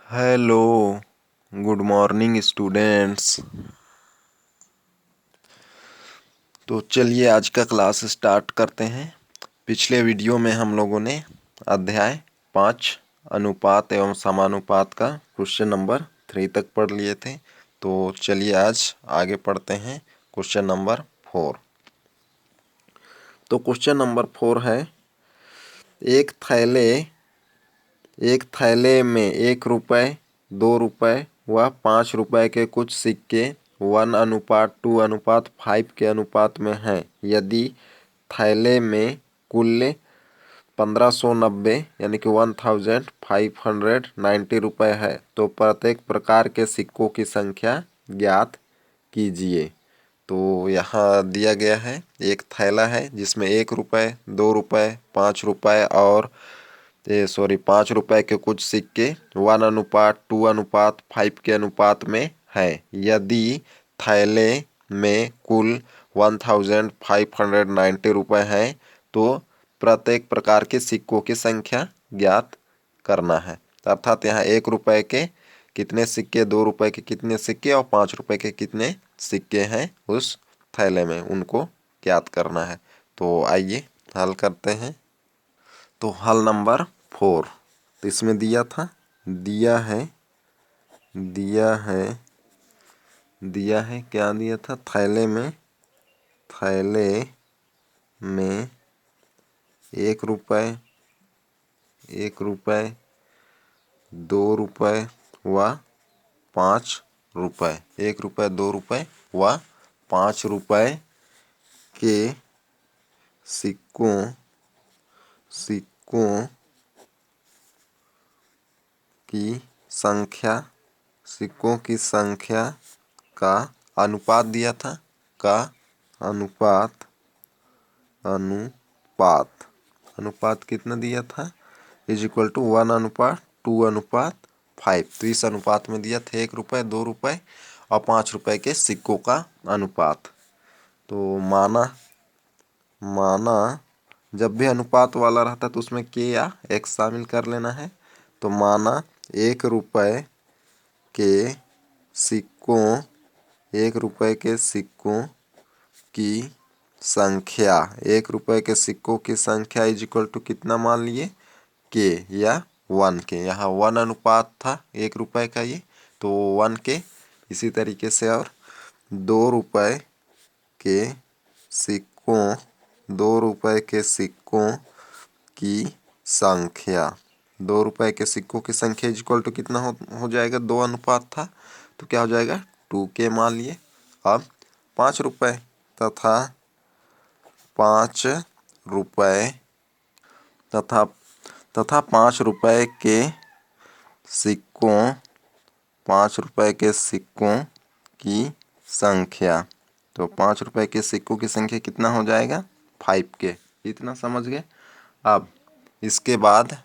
Hello, good morning students. तो चलिए आज का क्लास स्टार्ट करते हैं। पिछले वीडियो में हम लोगों ने अध्याय 5 अनुपात एवं समानुपात का क्वेश्चन नंबर 3 तक पढ़ लिए थे। तो चलिए आज आगे पढ़ते हैं क्वेश्चन नंबर 4। तो क्वेश्चन नंबर 4 है, एक थैले में 1 रुपये, 2 रुपये व 5 रुपये के कुछ सिक्के 1:2:5 के अनुपात में हैं। यदि थैले में कुल 1590 यानी कि 1590 रुपये है तो प्रत्येक प्रकार के सिक्कों की संख्या ज्ञात कीजिए। तो यहाँ दिया गया है, एक थैला है जिसमें 1 रुपये, 2 रुपये, 5 रुपये और 5 रुपये के कुछ सिक्के 1:2:5 के अनुपात में है। यदि थैले में कुल 1590 रुपये हैं तो प्रत्येक प्रकार के सिक्कों की संख्या ज्ञात करना है। अर्थात यहाँ 1 रुपये के कितने सिक्के, 2 रुपये के कितने सिक्के और 5 रुपये के कितने सिक्के हैं उस थैले में, उनको ज्ञात करना है। तो आइए हल करते हैं। तो हल नंबर 4, तो इसमें दिया है क्या दिया था, थैले में 1 रुपये, 2 रुपये व 5 रुपये, 1 रुपये, 2 रुपये व 5 रुपये के सिक्कों की संख्या का अनुपात दिया था, अनुपात कितना दिया था, = 1:2:5। तो इस अनुपात में दिया था 1 रुपये, 2 रुपये और 5 रुपये के सिक्कों का अनुपात। तो माना जब भी अनुपात वाला रहता है तो उसमें के या एक्स शामिल कर लेना है। तो माना 1 रुपये के सिक्कों की संख्या, 1 रुपये के सिक्कों की संख्या = कितना मान लिए, के या 1 के। यहाँ 1 अनुपात था 1 रुपये का, ये तो 1 के। इसी तरीके से और 2 रुपये के सिक्कों की संख्या, 2 रुपये के सिक्कों की संख्या = कितना हो जाएगा, 2 अनुपात था तो क्या हो जाएगा, 2 के मान लिए। अब 5 रुपये तथा 5 रुपये तथा 5 रुपये के सिक्कों की संख्या। तो 5 रुपये के सिक्कों की संख्या कितना हो जाएगा, 5 के। इतना समझ गए। अब इसके बाद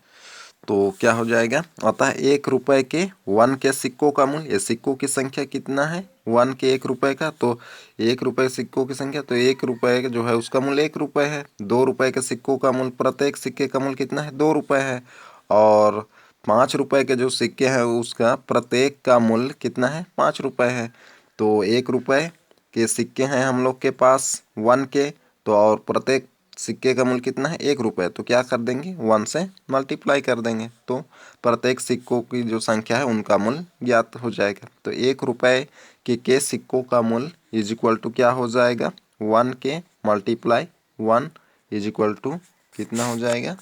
तो क्या हो जाएगा, अतः 1 रुपये के 1 के सिक्कों का मूल्य, सिक्कों की संख्या कितना है 1 के 1 रुपये का, तो 1 रुपये सिक्कों की संख्या, तो 1 रुपये जो है उसका मूल्य 1 रुपये है। 2 रुपये के सिक्कों का मूल्य, प्रत्येक सिक्के का मूल्य कितना है, 2 रुपये है। और 5 रुपये के जो सिक्के हैं उसका प्रत्येक का मूल्य कितना है, 5 रुपये है। तो 1 रुपये के सिक्के हैं हम लोग के पास 1 के, तो और प्रत्येक सिक्के का मूल्य कितना है, 1 रुपये। तो क्या कर देंगे, 1 से मल्टीप्लाई कर देंगे तो प्रत्येक सिक्कों की जो संख्या है उनका मूल्य ज्ञात हो जाएगा। तो 1 रुपये के सिक्कों का मूल्य = क्या हो जाएगा, 1 के मल्टीप्लाई 1 = कितना हो जाएगा,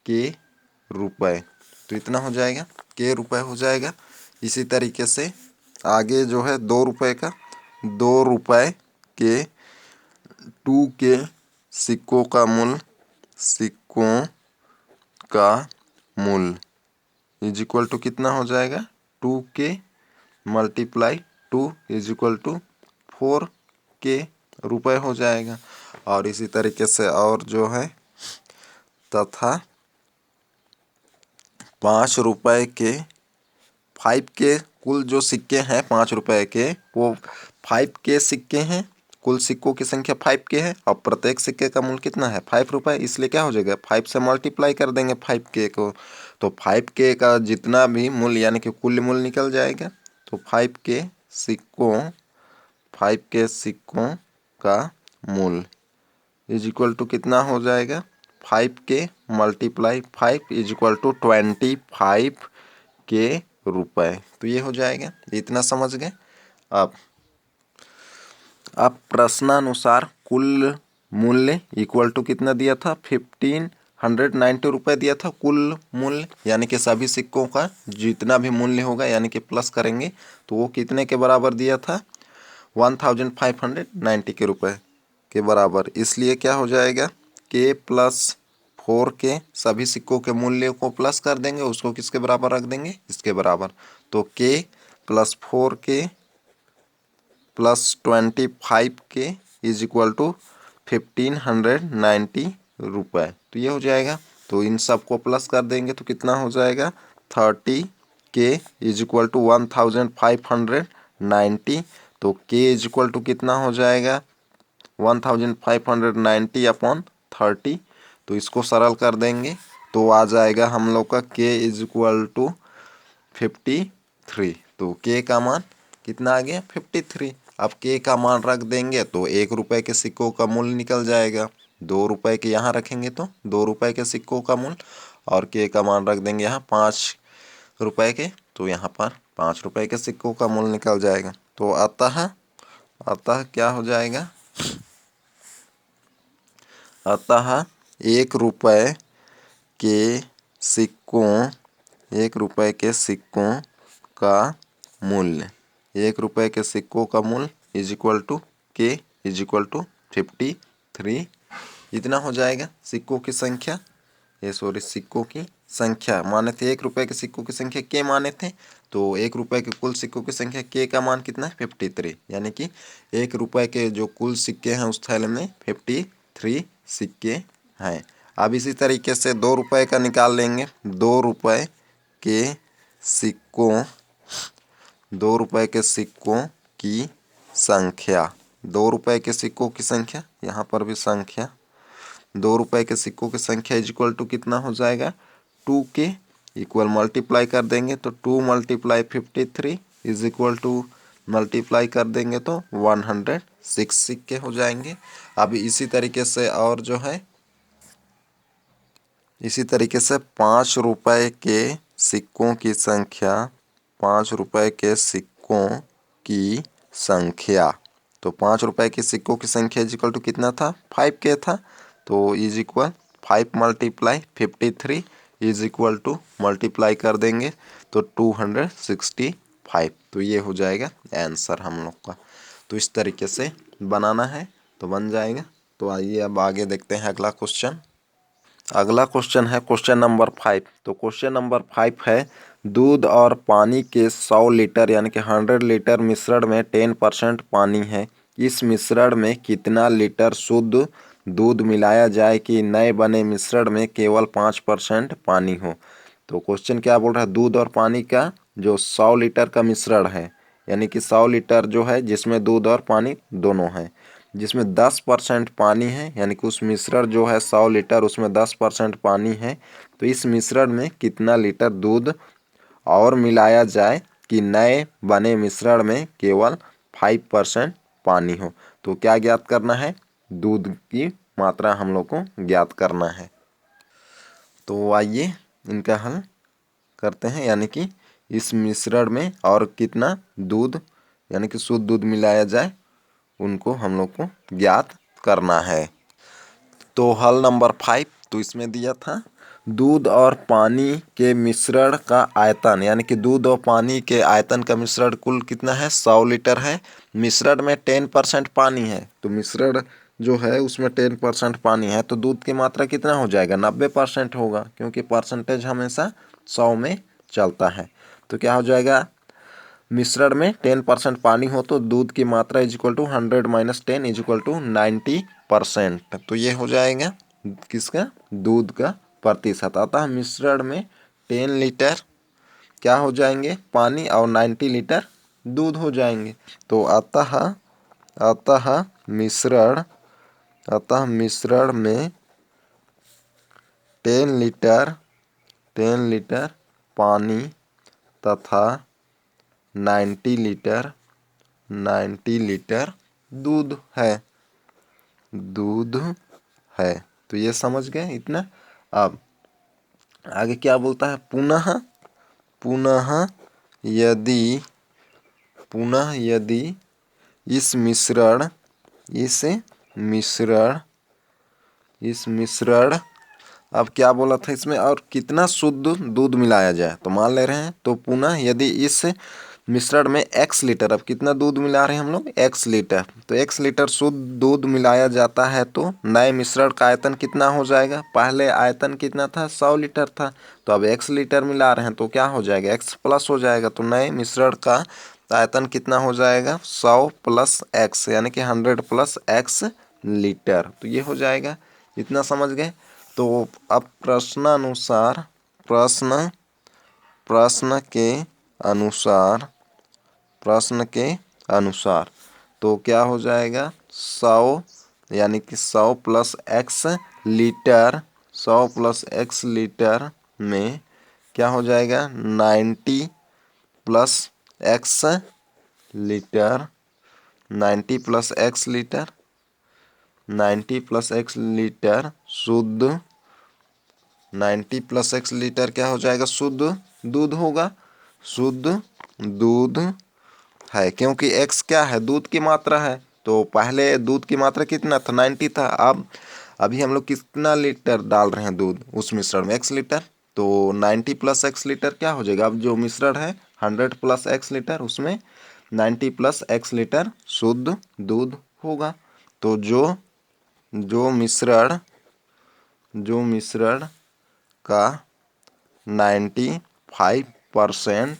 के रुपये। तो इतना हो जाएगा, के रुपये हो जाएगा। इसी तरीके से आगे जो है 2 रुपये का, 2 रुपये के 2 के सिक्कों का मूल्य = कितना हो जाएगा, 2 के मल्टीप्लाई 2 = 4 के रुपये हो जाएगा। और इसी तरीके से और जो है, तथा 5 रुपये के 5 के कुल जो सिक्के हैं 5 रुपये के, वो 5 के सिक्के हैं कुल सिक्कों की संख्या 5 के है और प्रत्येक सिक्के का मूल्य कितना है 5 रुपये, इसलिए क्या हो जाएगा 5 से मल्टीप्लाई कर देंगे 5K को, तो 5K का जितना भी मूल्य यानी कि कुल मूल्य निकल जाएगा। तो 5K सिक्कों का मूल्य इज इक्वल टू कितना हो जाएगा 5K multiply 5 is equal to 25K रुपए। तो ये हो जाएगा, इतना समझ गए। अब प्रश्नानुसार कुल मूल्य इक्वल टू कितना दिया था 1590 रुपये दिया था कुल मूल्य, यानी कि सभी सिक्कों का जितना भी मूल्य होगा यानी कि प्लस करेंगे तो वो कितने के बराबर दिया था 1590 के रुपए के बराबर। इसलिए क्या हो जाएगा K प्लस 4K सभी सिक्कों के मूल्य को प्लस कर देंगे, उसको किसके बराबर रख देंगे इसके बराबर। तो K plus 4K plus 25K is equal to 1590 रुपये। तो ये हो जाएगा, तो इन सब को प्लस कर देंगे तो कितना हो जाएगा 30K इज इक्वल टू 1590। तो K इज इक्वल टू कितना हो जाएगा 1590 अपॉन 30। तो इसको सरल कर देंगे तो आ जाएगा हम लोग का K इज इक्वल टू 53। तो K का मान कितना आ गया 53। अब K का मान रख देंगे तो 1 रुपये के सिक्कों का मूल्य निकल जाएगा, 2 रुपये के यहाँ रखेंगे तो 2 रुपये के सिक्कों का मूल्य, और K का मान रख देंगे यहाँ 5 रुपये के, तो यहाँ पर 5 रुपये के सिक्कों का मूल्य निकल जाएगा। तो अतः क्या हो जाएगा, अतः 1 रुपये के सिक्कों का मूल्य 1 रुपये के सिक्कों का मूल्य is equal to K is equal to 53। इतना हो जाएगा सिक्कों की संख्या, सिक्कों की संख्या माने थे 1 रुपये के सिक्कों की संख्या K माने थे, तो 1 रुपये के कुल सिक्कों की संख्या K का मान कितना है 53, यानी कि 1 रुपये के जो कुल सिक्के हैं उस थैले में 53 सिक्के हैं। अब इसी तरीके से 2 रुपये का निकाल लेंगे, 2 रुपये के सिक्कों की संख्या, 2 रुपये के सिक्कों की संख्या, यहाँ पर भी संख्या 2 रुपये के सिक्कों की संख्या इज इक्वल टू कितना हो जाएगा 2K इक्वल मल्टीप्लाई कर देंगे तो 2 multiply 53 is equal to multiply कर देंगे तो 106 सिक्के हो जाएंगे। अब इसी तरीके से और जो है इसी तरीके से 5 रुपये के सिक्कों की संख्या, 5 रुपये के सिक्कों की संख्या, तो 5 रुपये के सिक्कों की संख्या इज इक्वल टू कितना था 5K था, तो is equal 5 multiply 53 is equal to multiply कर देंगे तो 265। तो ये हो जाएगा आंसर हम लोग का। तो इस तरीके से बनाना है तो बन जाएगा। तो आइए अब आगे देखते हैं अगला क्वेश्चन। अगला क्वेश्चन है क्वेश्चन नंबर 5। तो क्वेश्चन नंबर 5 है दूध और पानी के 100 लीटर यानी कि 100 लीटर मिश्रण में 10% पानी है, इस मिश्रण में कितना लीटर शुद्ध दूध मिलाया जाए कि नए बने मिश्रण में केवल 5% पानी हो। तो क्वेश्चन क्या बोल रहा है, दूध और पानी का जो 100 लीटर का मिश्रण है, यानी कि 100 लीटर जो है जिसमें दूध और पानी दोनों हैं, जिसमें 10% पानी है, यानी कि उस मिश्रण जो है 100 लीटर उसमें 10% पानी है, तो इस मिश्रण में कितना लीटर दूध और मिलाया जाए कि नए बने मिश्रण में केवल 5% पानी हो। तो क्या ज्ञात करना है, दूध की मात्रा हम लोग को ज्ञात करना है। तो आइए इनका हल करते हैं, यानी कि इस मिश्रण में और कितना दूध यानी कि शुद्ध दूध मिलाया जाए उनको हम लोग को ज्ञात करना है। तो हल नंबर 5, तो इसमें दिया था दूध और पानी के मिश्रण का आयतन, यानी कि दूध और पानी के आयतन का मिश्रण कुल कितना है 100 लीटर है, मिश्रण में 10% पानी है, तो मिश्रण जो है उसमें 10% पानी है, तो दूध की मात्रा कितना हो जाएगा 90% होगा, क्योंकि परसेंटेज हमेशा 100 में चलता है। तो क्या हो जाएगा, मिश्रण में 10% पानी हो तो दूध की मात्रा is equal to 100 minus 10 is equal to 90%। तो ये हो जाएगा किसका, दूध का प्रतिशत। अतः मिश्रण में 10 लीटर क्या हो जाएंगे पानी और 90 लीटर दूध हो जाएंगे। तो अतः अतः मिश्रण में 10 लीटर पानी तथा 90 लीटर दूध है। तो ये समझ गए इतना। अब आगे क्या बोलता है, पुनः यदि इस मिश्रण अब क्या बोला था इसमें, और कितना शुद्ध दूध मिलाया जाए, तो मान ले रहे हैं। तो पुनः यदि इस मिश्रण में x लीटर, अब कितना दूध मिला रहे हैं हम लोग, x लीटर, तो x लीटर शुद्ध दूध मिलाया जाता है तो नए मिश्रण का आयतन कितना हो जाएगा। पहले आयतन कितना था, 100 लीटर था, तो अब x लीटर मिला रहे हैं तो क्या हो जाएगा, x प्लस हो जाएगा। तो नए मिश्रण का आयतन कितना हो जाएगा, 100 प्लस x, यानी कि 100 प्लस x लीटर। तो ये हो जाएगा, इतना समझ गए। तो अब प्रश्न के अनुसार तो क्या हो जाएगा, 100 यानी कि 100 plus x litre, 100 plus x litre में क्या हो जाएगा, 90 plus x litre, 90 plus x litre, 90 plus x litre शुद्ध, 90 प्लस x लीटर क्या हो जाएगा, शुद्ध दूध होगा, शुद्ध दूध है, क्योंकि x क्या है, दूध की मात्रा है। तो पहले दूध की मात्रा कितना था, 90 था। अब अभी हम लोग कितना लीटर डाल रहे हैं दूध उस मिश्रण में, x लीटर। तो 90 प्लस x लीटर क्या हो जाएगा, अब जो मिश्रण है 100 प्लस x लीटर, उसमें 90 प्लस x लीटर शुद्ध दूध होगा। तो जो मिश्रण का 95%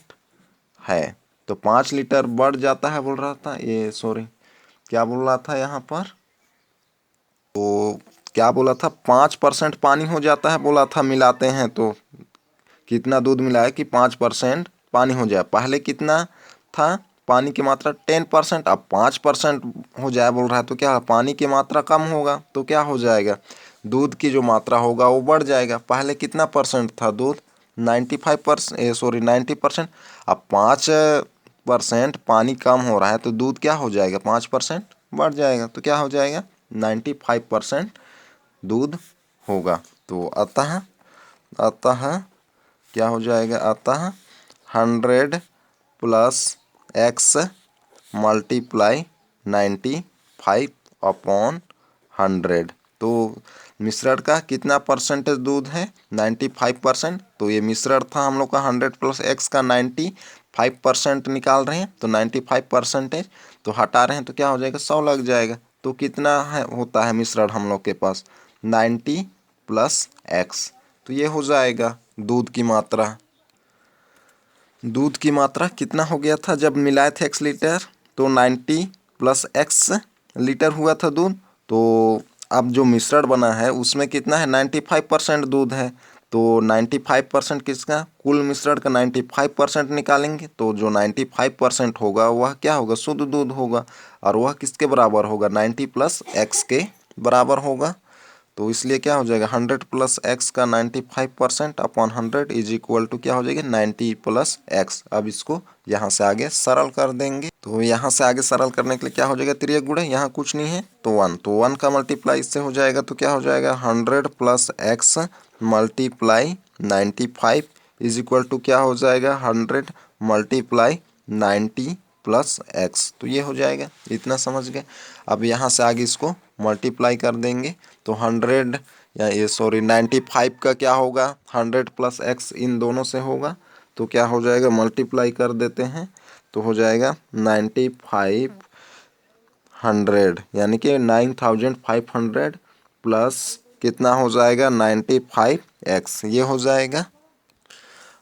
है, तो 5 लीटर बढ़ जाता है, बोल रहा था ये, सॉरी क्या बोल रहा था यहाँ पर, तो क्या बोला था, 5% पानी हो जाता है बोला था, मिलाते हैं तो कितना दूध मिला है कि 5% पानी हो जाए। पहले कितना था पानी की मात्रा, 10%, अब 5% हो जाए बोल रहा है, तो क्या पानी की मात्रा कम होगा, तो क्या हो जाएगा, दूध की जो मात्रा होगा वो बढ़ जाएगा। पहले कितना परसेंट था दूध, 95%, सॉरी 90%, अब 5% पानी कम हो रहा है तो दूध क्या हो जाएगा, 5% बढ़ जाएगा, तो क्या हो जाएगा, 95% दूध होगा। तो अतः क्या हो जाएगा, अतः 100 प्लस x मल्टीप्लाई 95 अपॉन 100। तो मिश्रण का कितना परसेंटेज दूध है, 95%। तो ये मिश्रण था हम लोग का 100 प्लस x का 95% निकाल रहे हैं, तो 95% तो हटा रहे हैं, तो क्या हो जाएगा, 100 लग जाएगा। तो कितना है होता है मिश्रण हम लोग के पास, 90 प्लस x। तो ये हो जाएगा दूध की मात्रा। दूध की मात्रा कितना हो गया था जब मिलाए थे x लीटर, तो 90 प्लस x लीटर हुआ था दूध। तो अब जो मिश्रण बना है उसमें कितना है, 95% दूध है। तो 95% किसका, कुल मिश्रण का 95% निकालेंगे, तो जो 95% होगा वह क्या होगा, शुद्ध दूध होगा, और वह किसके बराबर होगा, 90 प्लस x के बराबर होगा। तो इसलिए क्या हो जाएगा, 100 प्लस एक्स का 95% अपॉन 100 इज इक्वल टू क्या हो जाएगा, 90 प्लस एक्स। अब इसको यहाँ से आगे सरल कर देंगे। तो यहाँ से आगे सरल करने के लिए क्या हो जाएगा, तिर्यक गुणे, यहाँ कुछ नहीं है तो 1, तो 1 का मल्टीप्लाई इससे हो जाएगा, तो क्या हो जाएगा, 100 plus X multiply 95 is equal to क्या हो जाएगा, 100 मल्टीप्लाई 90 प्लस एक्स। तो ये हो जाएगा, इतना समझ गए। अब यहाँ से आगे इसको मल्टीप्लाई कर देंगे, तो 100 या ये सॉरी 95 का क्या होगा, 100 प्लस एक्स इन दोनों से होगा, तो क्या हो जाएगा, मल्टीप्लाई कर देते हैं, तो हो जाएगा 9500, यानी कि 9500 प्लस कितना हो जाएगा, 95x, ये हो जाएगा।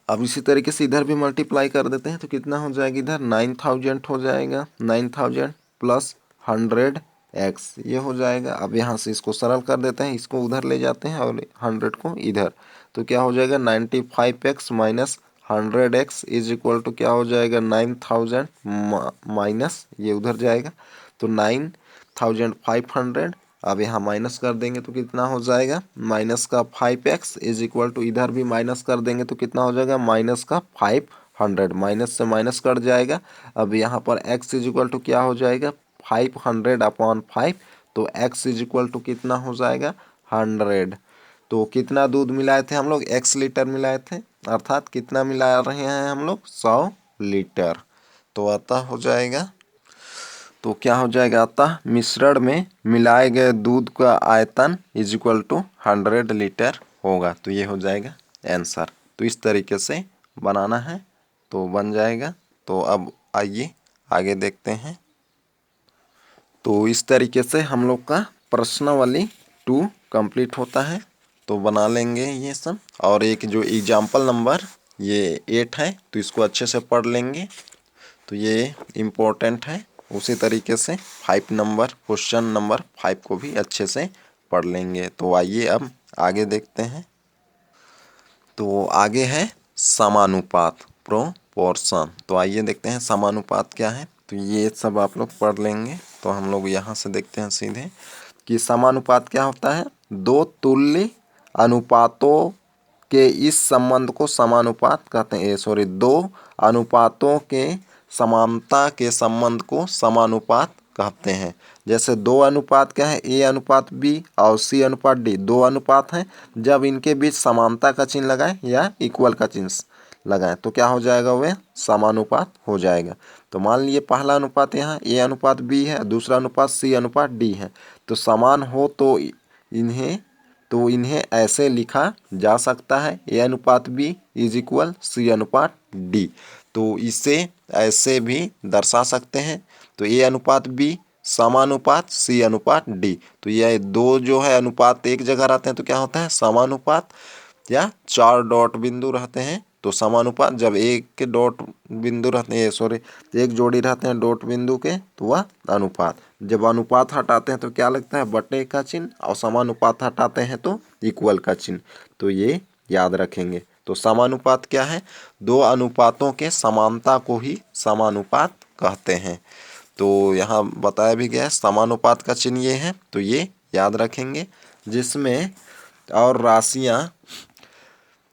अब इसी तरीके से इधर भी मल्टीप्लाई कर देते हैं, तो कितना हो जाएगा, इधर 9000 हो जाएगा, 9000 प्लस 100x, ये हो जाएगा। अब यहाँ से इसको सरल कर देते हैं, इसको उधर ले जाते हैं और 100 को इधर, तो क्या हो जाएगा, 95x minus 100x is equal to क्या हो जाएगा, 9000 माइनस ये उधर जाएगा, तो 9500। अब यहाँ माइनस कर देंगे तो कितना हो जाएगा, माइनस का 5x इज इक्वल टू, इधर भी माइनस कर देंगे तो कितना हो जाएगा, माइनस का 500, माइनस से माइनस कट जाएगा। अब यहाँ पर x इज इक्वल टू क्या हो जाएगा, 500/5, तो x इज इक्वल टू कितना हो जाएगा, 100। तो कितना दूध मिलाए थे हम लोग, x लीटर मिलाए थे, अर्थात कितना मिला रहे हैं हम लोग, 100 लीटर। तो अतः हो जाएगा, तो क्या हो जाएगा, अतः मिश्रण में मिलाए गए दूध का आयतन इज इक्वल टू 100 लीटर होगा। तो ये हो जाएगा आंसर। तो इस तरीके से बनाना है तो बन जाएगा। तो अब आइए आगे देखते हैं। तो इस तरीके से हम लोग का प्रश्नावली 2 कंप्लीट होता है। तो बना लेंगे ये सब। और एक जो एग्जाम्पल नंबर ये 8 है, तो इसको अच्छे से पढ़ लेंगे, तो ये इम्पोर्टेंट है। उसी तरीके से 5 नंबर, क्वेश्चन नंबर 5 को भी अच्छे से पढ़ लेंगे। तो आइए अब आगे देखते हैं। तो आगे है समानुपात, प्रोपोर्शन। तो आइए देखते हैं समानुपात क्या है। तो ये सब आप लोग पढ़ लेंगे। तो हम लोग यहाँ से देखते हैं सीधे कि समानुपात क्या होता है। दो तुल्य अनुपातों के इस संबंध को समानुपात कहते हैं। दो अनुपातों के समानता के संबंध को समानुपात कहते हैं। जैसे दो अनुपात क्या है, A अनुपात B और C अनुपात D, दो अनुपात हैं। जब इनके बीच समानता का चिन्ह लगाएं या इक्वल का चिन्ह लगाएं तो क्या हो जाएगा, वह समानुपात हो जाएगा। तो मान लीजिए पहला अनुपात यहाँ A अनुपात B है, दूसरा अनुपात C अनुपात D है। तो समान हो तो इन्हें ऐसे लिखा जा सकता है, A अनुपात B इज इक्वल C अनुपात D। तो इसे ऐसे भी दर्शा सकते हैं। तो A अनुपात B समानुपात C अनुपात D। तो यह दो जो है अनुपात एक जगह रहते हैं तो क्या होता है, समानुपात। या 4 डॉट बिंदु रहते हैं तो समानुपात। जब एक के डॉट बिंदु रहते हैं, एक जोड़ी रहते हैं डॉट बिंदु के, तो वह अनुपात। जब अनुपात हटाते हैं तो क्या लगता है, बटे का चिन्ह, और समानुपात हटाते हैं तो इक्वल का चिन्ह। तो ये याद रखेंगे। तो समानुपात क्या है, दो अनुपातों के समानता को ही समानुपात कहते हैं। तो यहाँ बताया भी गया है समानुपात का चिन्ह ये है, तो ये याद रखेंगे। जिसमें और राशियाँ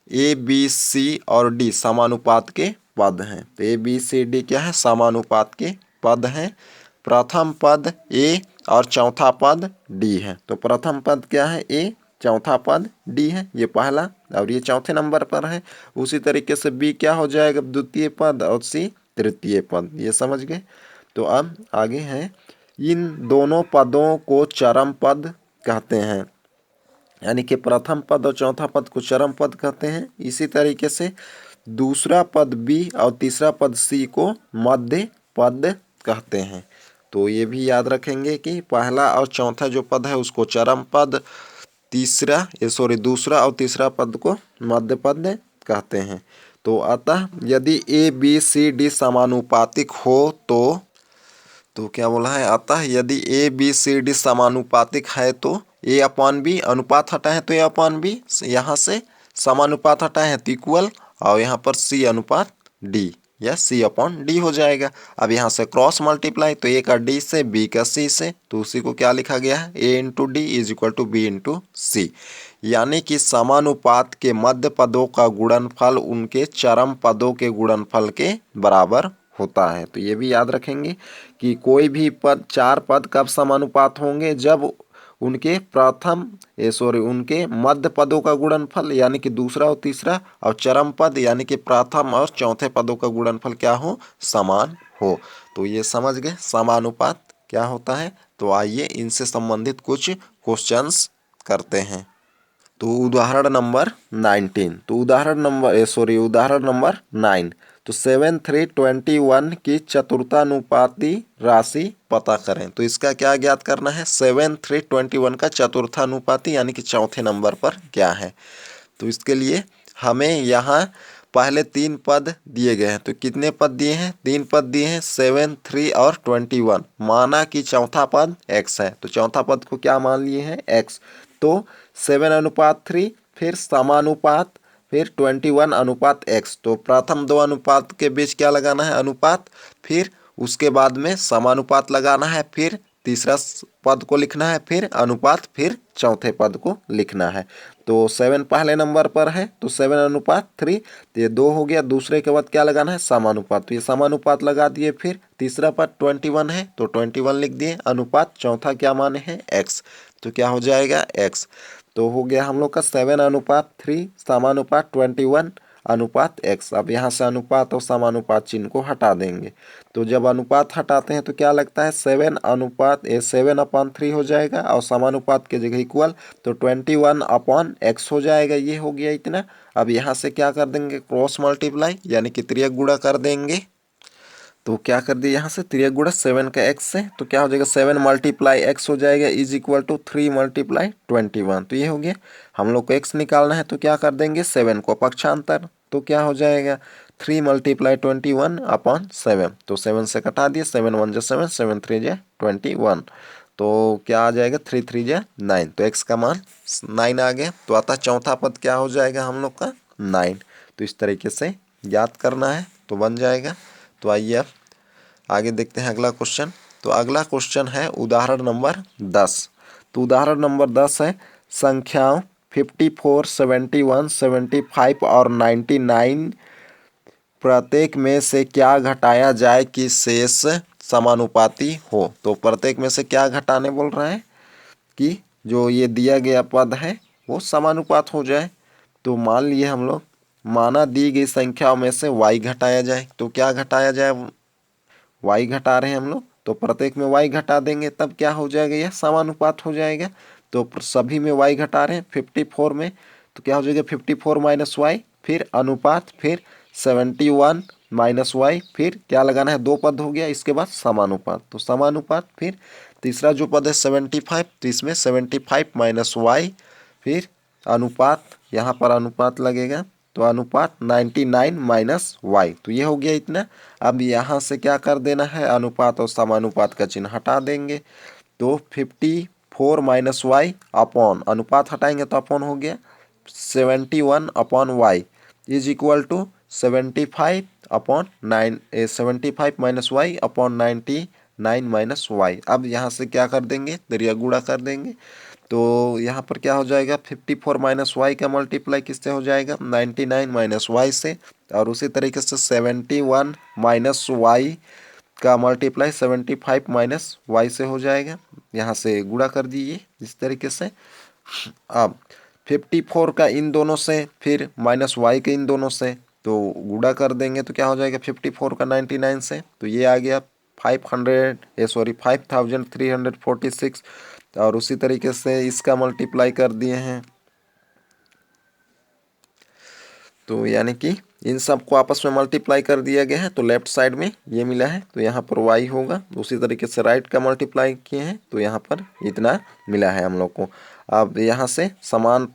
A, B, C और D समानुपात के पद हैं। तो A, B, C, D क्या है, समानुपात के पद हैं। प्रथम पद A और चौथा पद D है। तो प्रथम पद क्या है, A, चौथा पद D है, ये पहला, और ये चौथे नंबर पर है। उसी तरीके से B क्या हो जाएगा, द्वितीय पद, और C तृतीय पद। ये समझ गए। तो अब आगे है, इन दोनों पदों को चरम पद कहते हैं। यानी कि प्रथम पद और चौथा पद को चरम पद कहते हैं। इसी तरीके से दूसरा पद B और तीसरा पद C को मध्य पद कहते हैं। तो ये भी याद रखेंगे कि पहला और चौथा जो पद है उसको चरम पद, दूसरा और तीसरा पद को मध्य पद कहते हैं। तो अतः यदि A, B, C, D समानुपातिक हो तो क्या बोला है, अतः यदि A, B, C, D समानुपातिक है तो A अपॉन B, अनुपात हटाए तो A अपॉन B, यहाँ से समानुपात हटाए हैं तो इक्वल, और यहाँ पर C अनुपात D या C अपॉन D हो जाएगा। अब यहाँ से क्रॉस मल्टीप्लाई, तो A का D से, B का C से, तो उसी को क्या लिखा गया है, A into D is equal to B into C। यानी कि समानुपात के मध्य पदों का गुणनफल उनके चरम पदों के गुणनफल के बराबर होता है। तो ये भी याद रखेंगे कि कोई भी पद, चार पद कब समानुपात होंगे, जब उनके उनके मध्य पदों का गुणनफल यानी कि दूसरा और तीसरा, और चरम पद यानी कि प्रथम और चौथे पदों का गुणनफल क्या हो, समान हो। तो ये समझ गए समानुपात क्या होता है। तो आइए इनसे संबंधित कुछ क्वेश्चंस करते हैं। तो उदाहरण नंबर 19, तो उदाहरण नंबर 9। तो 7, 3, 21 की चतुर्थानुपाती राशि पता करें। तो इसका क्या ज्ञात करना है, 7, 3, 21 का चतुर्थानुपाती यानी कि चौथे नंबर पर क्या है। तो इसके लिए हमें यहाँ पहले 3 पद दिए गए हैं। तो कितने पद दिए हैं, 3 पद दिए हैं, 7, 3 और 21। माना कि चौथा पद x है, तो चौथा पद को क्या मान लिए हैं, x। तो 7 अनुपात 3, फिर समानुपात, फिर 21 अनुपात x। तो प्रथम दो अनुपात के बीच क्या लगाना है, अनुपात, फिर उसके बाद में समानुपात लगाना है, फिर तीसरा पद को लिखना है, फिर अनुपात, फिर चौथे पद को लिखना है। तो 7 पहले नंबर पर है तो 7:3, तो ये 2 हो गया। दूसरे के बाद क्या लगाना है, समानुपात, तो ये समानुपात लगा दिए। फिर तीसरा पद 21 है तो 21 लिख दिए। अनुपात चौथा क्या माने हैं, x, तो क्या हो जाएगा x। तो हो गया हम लोग का 7:3 समानुपात 21 अनुपात x। अब यहाँ से अनुपात और समानुपात चिन्ह को हटा देंगे। तो जब अनुपात हटाते हैं तो क्या लगता है, 7/3 हो जाएगा और समानुपात के जगह इक्वल, तो 21/x हो जाएगा। ये हो गया इतना। अब यहाँ से क्या कर देंगे, क्रॉस मल्टीप्लाई यानी कि त्रियक गुणा कर देंगे। तो क्या कर दिया यहाँ से, त्रियक गुणा 7 का x से, तो क्या हो जाएगा 7 × x हो जाएगा इज इक्वल टू 3 × 21। तो ये हो गया। हम लोग को x निकालना है तो क्या कर देंगे, 7 को पक्षांतर, तो क्या हो जाएगा 3 × 21/7। तो 7 से कटा दिए, 7 1 जा 7, 7 3 जा 21, तो क्या आ जाएगा 3 3 जा 9, तो x का मान 9 आ गया। तो अतः चौथा पद क्या हो जाएगा हम लोग का 9। तो इस तरीके से याद करना है तो बन जाएगा। तो आइए अब आगे देखते हैं अगला क्वेश्चन। तो अगला क्वेश्चन है उदाहरण नंबर 10। तो उदाहरण नंबर 10 है, संख्याओं 54, 71, 75 और 99 प्रत्येक में से क्या घटाया जाए कि शेष समानुपाती हो। तो प्रत्येक में से क्या घटाने बोल रहा है कि जो ये दिया गया पद है वो समानुपात हो जाए। तो मान लिए हम लोग, माना दी गई संख्याओं में से y घटाया जाए, तो क्या घटाया जाए, y घटा रहे हैं हम लोग, तो प्रत्येक में y घटा देंगे, तब क्या हो जाएगा, यह समानुपात हो जाएगा। तो सभी में y घटा रहे हैं, 54 में, तो क्या हो जाएगा 54 - y, फिर अनुपात, फिर 71 - y, फिर क्या लगाना है, 2 पद हो गया, इसके बाद समानुपात, तो समानुपात, फिर तीसरा जो पद है 75, तो इसमें 75 - y, फिर अनुपात, यहाँ पर अनुपात लगेगा, तो अनुपात 99 - y, तो ये हो गया इतना। अब यहाँ से क्या कर देना है, अनुपात और समानुपात का चिन्ह हटा देंगे। तो 54 - y अपॉन, अनुपात हटाएंगे तो अपॉन हो गया, 71/y is equal to 75 - y upon 99 - y। अब यहाँ से क्या कर देंगे, दरिया गुणा कर देंगे। तो यहाँ पर क्या हो जाएगा, 54 - y का मल्टीप्लाई किससे हो जाएगा, 99 - y से, और उसी तरीके से 71 - y का मल्टीप्लाई 75 - y से हो जाएगा। यहाँ से गुणा कर दीजिए इस तरीके से। अब 54 का इन दोनों से, फिर -y के इन दोनों से, तो गुणा कर देंगे तो क्या हो जाएगा 54 का 99 से, तो ये आ गया 5346, और उसी तरीके से इसका मल्टीप्लाई कर दिए हैं, तो यानी कि इन सब को आपस में मल्टीप्लाई कर दिया गया है, तो लेफ्ट साइड में ये मिला है, तो यहाँ पर y होगा। उसी तरीके से राइट का मल्टीप्लाई किए हैं तो यहाँ पर इतना मिला है हम लोग को। अब यहाँ से समान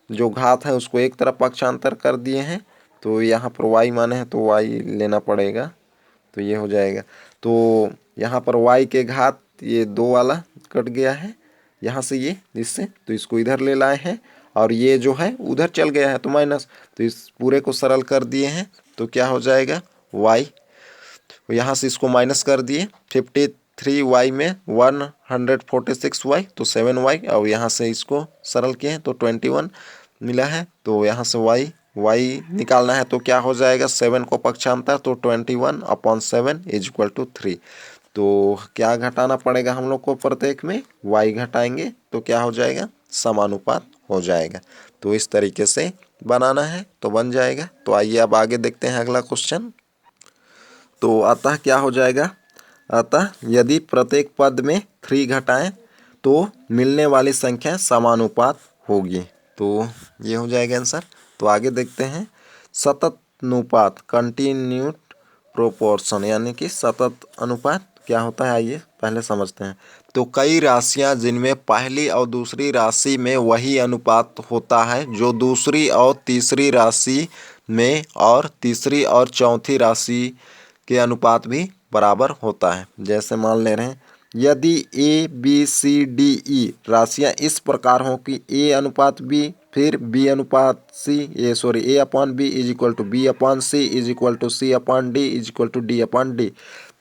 जो घात है उसको एक तरफ पक्षांतर कर दिए हैं, तो यहाँ पर y माने हैं तो y लेना पड़ेगा, तो ये हो जाएगा। तो यहाँ पर y के घात ये 2 वाला कट गया है यहाँ से, ये इससे, तो इसको इधर ले लाए हैं, और ये जो है उधर चल गया है तो माइनस, तो इस पूरे को सरल कर दिए हैं, तो क्या हो जाएगा y, यहाँ से इसको माइनस कर दिए, 53y में 146y, तो 7y, और यहाँ से इसको सरल किए हैं तो 21 मिला है। तो यहाँ से y निकालना है तो क्या हो जाएगा, 7 को पक्षांतर, तो 21/7 इज इक्वल टू 3। तो क्या घटाना पड़ेगा हम लोग को, प्रत्येक में y घटाएंगे तो क्या हो जाएगा, समानुपात हो जाएगा। तो इस तरीके से बनाना है तो बन जाएगा। तो आइए अब आगे देखते हैं अगला क्वेश्चन। तो अतः क्या हो जाएगा, अतः यदि प्रत्येक पद में 3 घटाएं तो मिलने वाली संख्या समानुपात होगी। तो ये हो जाएगा आंसर। तो आगे देखते हैं, सतत अनुपात, कंटिन्यूड प्रोपोर्शन, यानी कि सतत अनुपात क्या होता है, आइए पहले समझते हैं। तो कई राशियां जिनमें पहली और दूसरी राशि में वही अनुपात होता है जो दूसरी और तीसरी राशि में, और तीसरी और चौथी राशि के अनुपात भी बराबर होता है। जैसे मान ले रहे हैं, यदि a b c d e राशियां इस प्रकार हों कि a अनुपात b, फिर b अनुपात c, a/b is equal to b/c is equal to c/d is equal to d/d,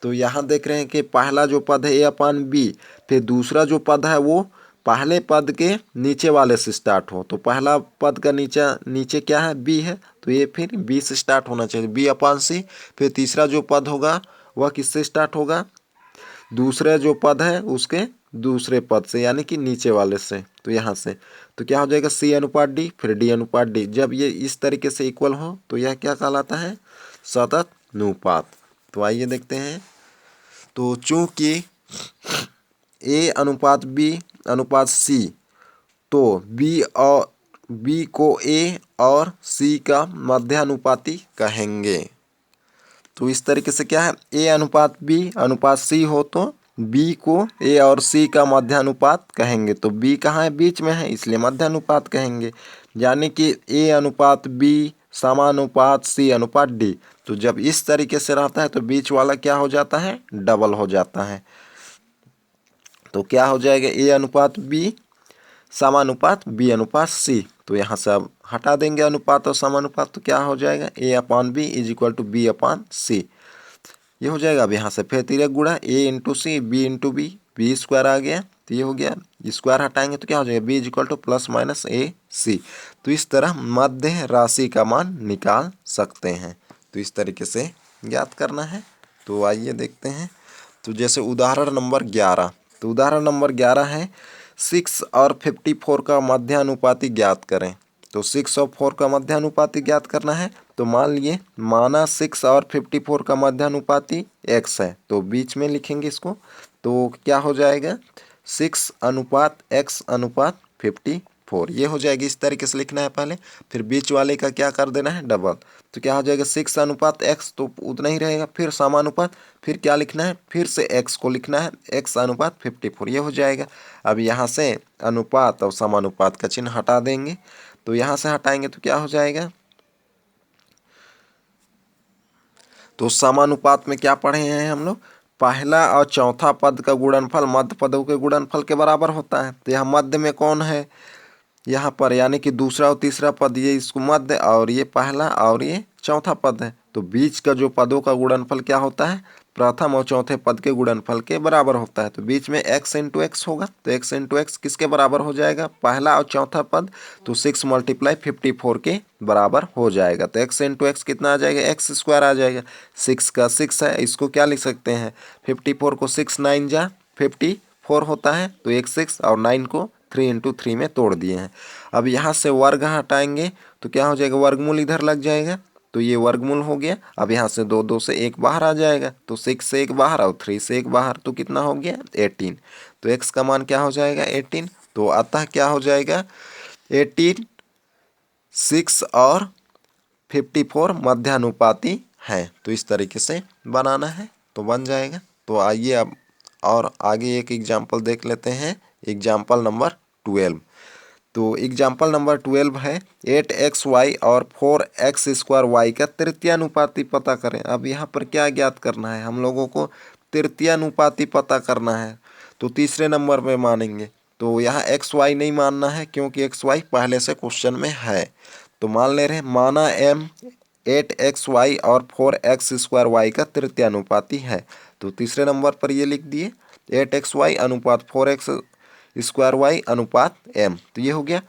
तो यहाँ देख रहे हैं कि पहला जो पद है ए अपान बी, फिर दूसरा जो पद है वो पहले पद के नीचे वाले से स्टार्ट हो। तो पहला पद का नीचे क्या है, बी है, तो ये फिर बी से स्टार्ट होना चाहिए, बी अपान सी। फिर तीसरा जो पद होगा वह किससे स्टार्ट होगा, दूसरे जो पद है उसके दूसरे पद से, यानी कि नीचे वाले से, तो यहाँ से। तो क्या हो जाएगा, सी अनुपात डी, फिर डी अनुपात डी। जब ये इस तरीके से इक्वल हो तो यह क्या कहलाता है, सततनुपात। तो आइए देखते हैं। तो चूंकि ए अनुपात बी अनुपात सी, तो बी को ए और सी का मध्यानुपाती कहेंगे। तो इस तरीके से क्या है, ए अनुपात बी अनुपात सी हो तो बी को ए और सी का मध्यानुपात कहेंगे। तो बी कहाँ है, बीच में है, इसलिए मध्यानुपात कहेंगे। यानी कि ए अनुपात बी समानुपात सी अनुपात डी। तो जब इस तरीके से रहता है तो बीच वाला क्या हो जाता है, डबल हो जाता है। तो क्या हो जाएगा, ए अनुपात बी समानुपात बी अनुपात सी। तो यहाँ से अब हटा देंगे अनुपात और समानुपात, तो क्या हो जाएगा, A upon B is equal to B upon C. ये हो जाएगा। अब यहाँ से फिर तिरक गुणा A into C B into B square आ गया, तो ये हो गया। स्क्वायर हटाएंगे तो क्या हो जाएगा, B is equal to plus minus A C. तो इस तरह मध्य राशि का मान निकाल सकते हैं। तो इस तरीके से ज्ञात करना है। तो आइए देखते हैं। तो जैसे उदाहरण नंबर 11, तो उदाहरण नंबर 11 है 6 और 54 का मध्यानुपाती ज्ञात करें। तो 6 और 4 का मध्यानुपाती ज्ञात करना है। तो मान लिए माना 6 और 54 का मध्यानुपाती x है, तो बीच में लिखेंगे इसको। तो क्या हो जाएगा, 6 अनुपात x अनुपात 54, ये हो जाएगी। इस तरीके से लिखना है पहले, फिर बीच वाले का क्या कर देना है, डबल। तो क्या हो जाएगा, 6 अनुपात x, तो उतना ही रहेगा। फिर समानुपात, फिर क्या लिखना है, फिर से x को लिखना है, x अनुपात 54, ये हो जाएगा। अब यहाँ से अनुपात और समानुपात का चिन्ह हटा देंगे। तो यहाँ से हटाएंगे तो क्या हो जाएगा, तो समानुपात में क्या पढ़े हैं हम लोग, पहला और चौथा पद का गुणनफल मध्य पदों के गुणनफल के बराबर होता है। तो यहाँ मध्य में कौन है, यहाँ पर यानी कि दूसरा और तीसरा पद, ये इसको मध्य, और ये पहला और ये चौथा पद है। तो बीच का जो पदों का गुणनफल क्या होता है, प्रथम और चौथे पद के गुणनफल के बराबर होता है। तो बीच में x इंटू एक्स होगा। तो x इंटू एक्स किसके बराबर हो जाएगा, पहला और चौथा पद, तो 6 मल्टीप्लाई 54 के बराबर हो जाएगा। तो x इंटू एक्स कितना आ जाएगा, एक्स स्क्वायर आ जाएगा। 6 का 6 है, इसको क्या लिख सकते हैं, 54 को 6 9 जा 54 होता है, तो एक 6 और 9 को 3 इंटू 3 में तोड़ दिए हैं। अब यहाँ से वर्ग हटाएंगे तो क्या हो जाएगा, वर्गमूल इधर लग जाएगा, तो ये वर्गमूल हो गया। अब यहाँ से 2 से 1 बाहर आ जाएगा, तो 6 से 1 बाहर और 3 से 1 बाहर, तो कितना हो गया, 18। तो x का मान क्या हो जाएगा, 18। तो अतः क्या हो जाएगा, 18 6 और 54 मध्यानुपाती है। तो इस तरीके से बनाना है, तो बन जाएगा। तो आइए अब और आगे एक एग्जाम्पल देख लेते हैं, एग्जाम्पल नंबर 12। तो एग्जाम्पल नंबर 12 है 8xy और 4x स्क्वायर y का तृतीयानुपाती पता करें। अब यहाँ पर क्या ज्ञात करना है, हम लोगों को तृतीयानुपाती पता करना है। तो तीसरे नंबर में मानेंगे। तो यहाँ xy नहीं मानना है, क्योंकि xy पहले से क्वेश्चन में है। तो मान ले रहे हैं, माना m 8xy और 4x स्क्वायर y का तृतीयानुपाती है। तो तीसरे नंबर पर ये लिख दिए 8xy अनुपात 4x स्क्वायर वाई अनुपात m। तो ये हो गया।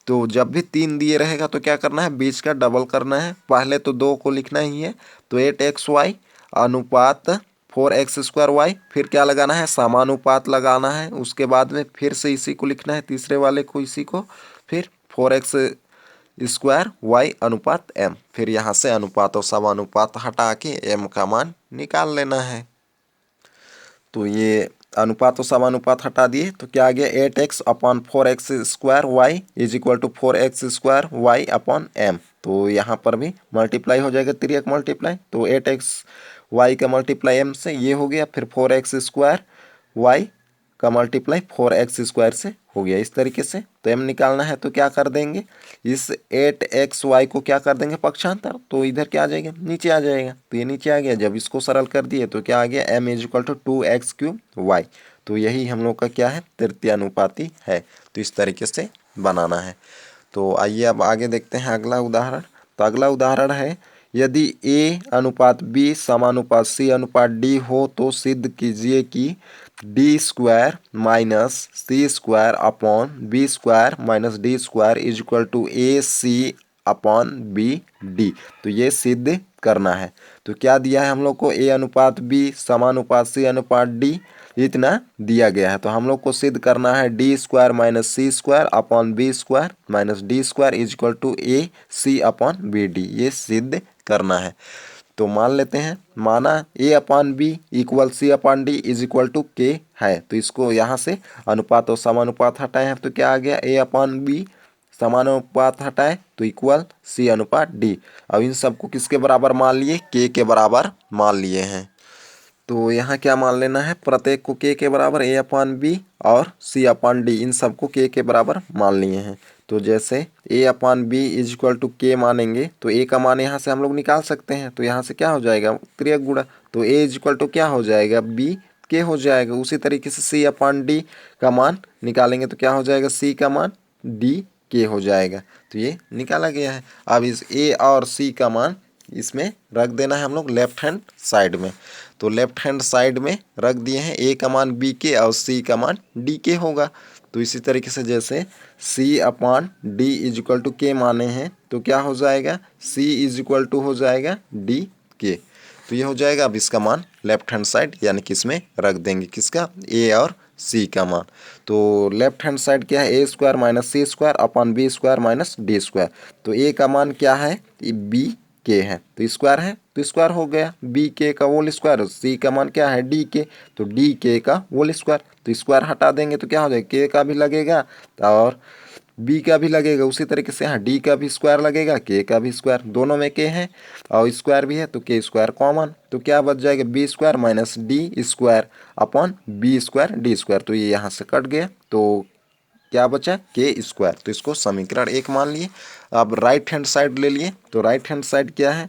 तो जब भी 3 दिए रहेगा तो क्या करना है, बीच का डबल करना है। पहले तो 2 को लिखना ही है, तो 8xy अनुपात 4x स्क्वायर वाई, फिर क्या लगाना है, समानुपात लगाना है। उसके बाद में फिर से इसी को लिखना है, तीसरे वाले को इसी को, फिर 4x स्क्वायर वाई अनुपात m। फिर यहाँ से अनुपात और समानुपात हटा के m का मान निकाल लेना है। तो ये अनुपात और समानुपात हटा दिए तो क्या आ गया, 8x upon 4x square Y is equal to 4x square Y upon m। तो यहाँ पर भी मल्टीप्लाई हो जाएगा, तिरक मल्टीप्लाई, तो 8x वाई का मल्टीप्लाई m से ये हो गया, फिर 4x स्क्वायर वाई का मल्टीप्लाई 4x स्क्वायर से हो गया। इस तरीके से तो m निकालना है, तो क्या कर देंगे, इस 8xy को क्या कर देंगे पक्षांतर, तो इधर क्या आ जाएगा, नीचे आ जाएगा। तो ये नीचे आ गया। जब इसको सरल कर दिए तो क्या आ गया, m is equal to 2x cube y। तो यही हम लोग का क्या है, तृतीयानुपाती है। तो इस तरीके से बनाना है। तो आइए अब आगे देखते हैं अगला उदाहरण। तो अगला उदाहरण है यदि ए अनुपात बी समानुपात सी अनुपात डी हो तो सिद्ध कीजिए कि D square minus C square upon B square minus D square is equal to A C upon B D. तो ये सिद्ध करना है। तो क्या दिया है हम लोग को, ए अनुपात बी समानुपात सी अनुपात डी इतना दिया गया है। तो हम लोग को सिद्ध करना है D square minus C square upon B square minus D square is equal to A C upon B D, ये सिद्ध करना है। तो मान लेते हैं, माना A upon B equal C upon D is equal to K है। तो इसको यहाँ से अनुपात और समानुपात हटाए हैं तो क्या आ गया, ए अपॉन बी समानुपात हटाए तो इक्वल सी अनुपात डी। अब इन सबको किसके बराबर मान लिए, के बराबर मान लिए हैं। तो यहाँ क्या मान लेना है, प्रत्येक को के बराबर, ए अपॉन बी और सी अपॉन डी इन सबको के बराबर मान लिए हैं। तो जैसे A upon B is equal to K मानेंगे तो ए का मान यहाँ से हम लोग निकाल सकते हैं। तो यहाँ से क्या हो जाएगा, त्रियक गुणा, तो ए इज इक्वल टू क्या हो जाएगा, बी के हो जाएगा। उसी तरीके से सी अपॉन डी का मान निकालेंगे तो क्या हो जाएगा, सी का मान डी के हो जाएगा। तो ये निकाला गया है। अब इस ए और सी का मान इसमें रख देना है हम लोग लेफ्ट हैंड साइड में। तो लेफ्ट हैंड साइड में रख दिए हैं, ए का मान बी के और सी का मान डी के होगा। तो इसी तरीके से जैसे C upon D is equal to K माने हैं तो क्या हो जाएगा, सी इज इक्वल टू हो जाएगा डी के। तो ये हो जाएगा। अब इसका मान लेफ्ट हैंड साइड यानी कि इसमें रख देंगे, किसका, ए और सी का मान। तो लेफ्ट हैंड साइड क्या है, A square minus C square upon B square minus D square. तो ए का मान क्या है, बी के है तो स्क्वायर है तो स्क्वायर हो गया, बी के का होल स्क्वायर, सी का मान क्या है डी के तो डी के का होल स्क्वायर। तो स्क्वायर हटा देंगे तो क्या हो जाएगा, के का भी लगेगा और बी का भी लगेगा। उसी तरीके से यहाँ डी का भी स्क्वायर लगेगा, के का भी स्क्वायर, दोनों में के है और स्क्वायर भी है तो के स्क्वायर कॉमन। तो क्या बच जाएगा, B square minus D square upon B square D square. तो ये यहाँ से कट गया तो क्या बचा, के स्क्वायर। तो इसको समीकरण 1 मान लिए। अब राइट हैंड साइड ले लिए तो राइट हैंड साइड क्या है,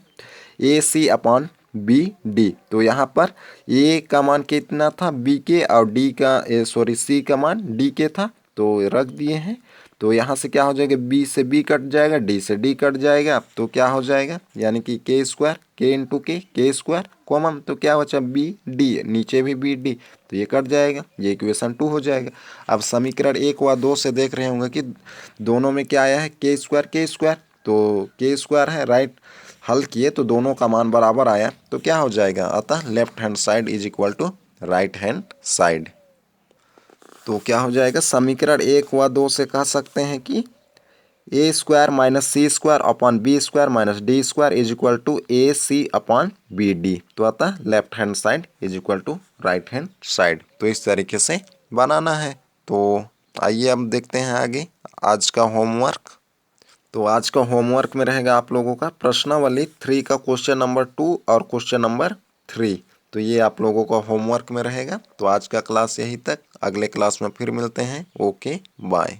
ए सी अपॉन बी डी। तो यहाँ पर ए का मान कितना था, बी के, और डी का सी का मान डी के था तो रख दिए हैं। तो यहाँ से क्या हो जाएगा, बी से बी कट जाएगा, डी से डी कट जाएगा तो क्या हो जाएगा, यानी कि के स्क्वायर, के इंटू के स्क्वायर कॉमन। तो क्या बचा, बी डी, नीचे भी बी डी तो ये कट जाएगा, ये इक्वेशन 2 हो जाएगा। अब समीकरण 1 व 2 से देख रहे होंगे कि दोनों में क्या आया है, के स्क्वायर। तो के स्क्वायर है, राइट हल किए तो दोनों का मान बराबर आया तो क्या हो जाएगा, अतः left hand side is equal to right hand side. तो क्या हो जाएगा, समीकरण 1 व 2 से कह सकते हैं कि A square minus C square upon B square minus D square is equal to A C upon B D. तो अतः left hand side is equal to right hand side. तो इस तरीके से बनाना है। तो आइए अब देखते हैं आगे आज का होमवर्क। तो आज का होमवर्क में रहेगा आप लोगों का प्रश्नावली 3 का क्वेश्चन नंबर 2 और क्वेश्चन नंबर 3। तो ये आप लोगों का होमवर्क में रहेगा। तो आज का क्लास यहीं तक, अगले क्लास में फिर मिलते हैं। Okay bye.